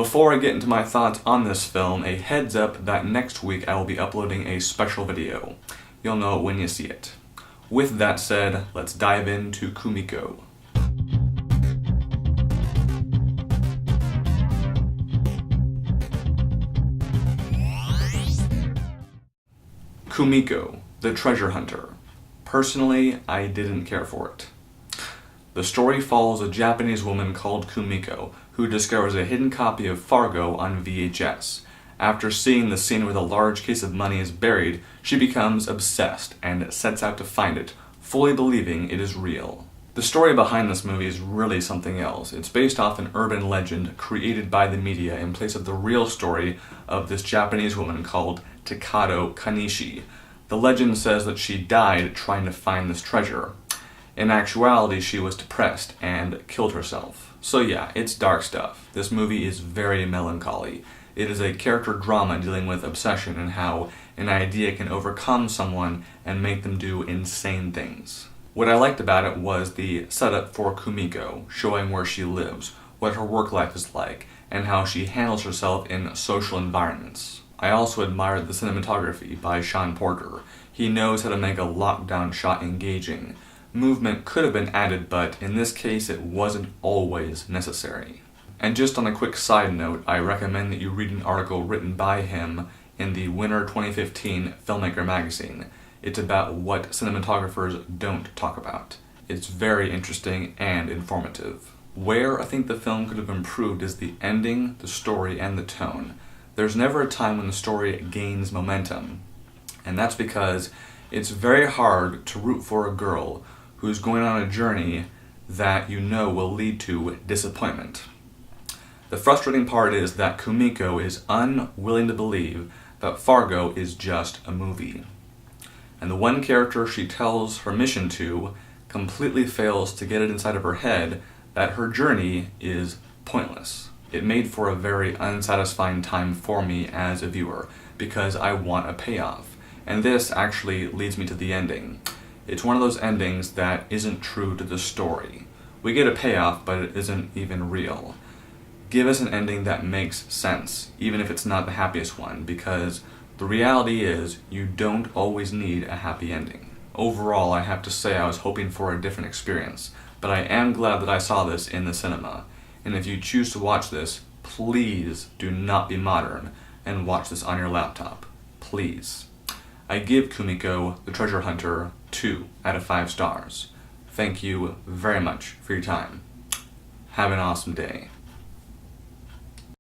Before I get into my thoughts on this film, a heads up that next week I will be uploading a special video. You'll know it when you see it. With that said, let's dive into Kumiko. Kumiko, the treasure hunter. Personally, I didn't care for it. The story follows a Japanese woman called Kumiko, who discovers a hidden copy of Fargo on VHS. After seeing the scene where the large case of money is buried, she becomes obsessed and sets out to find it, fully believing it is real. The story behind this movie is really something else. It's based off an urban legend created by the media in place of the real story of this Japanese woman called Takado Kanishi. The legend says that she died trying to find this treasure. In actuality, she was depressed and killed herself. So yeah, it's dark stuff. This movie is very melancholy. It is a character drama dealing with obsession and how an idea can overcome someone and make them do insane things. What I liked about it was the setup for Kumiko, showing where she lives, what her work life is like, and how she handles herself in social environments. I also admired the cinematography by Sean Porter. He knows how to make a lockdown shot engaging. Movement could have been added, but in this case it wasn't always necessary. And just on a quick side note, I recommend that you read an article written by him in the Winter 2015 Filmmaker magazine. It's about what cinematographers don't talk about. It's very interesting and informative. Where I think the film could have improved is the ending, the story, and the tone. There's never a time when the story gains momentum, and that's because it's very hard to root for a girl who's going on a journey that you know will lead to disappointment. The frustrating part is that Kumiko is unwilling to believe that Fargo is just a movie. And the one character she tells her mission to completely fails to get it inside of her head that her journey is pointless. It made for a very unsatisfying time for me as a viewer, because I want a payoff. And this actually leads me to the ending. It's one of those endings that isn't true to the story. We get a payoff, but it isn't even real. Give us an ending that makes sense, even if it's not the happiest one, because the reality is you don't always need a happy ending. Overall, I have to say I was hoping for a different experience, but I am glad that I saw this in the cinema. And if you choose to watch this, please do not be modern and watch this on your laptop. Please. I give Kumiko, the Treasure Hunter, 2 out of 5 stars. Thank you very much for your time. Have an awesome day.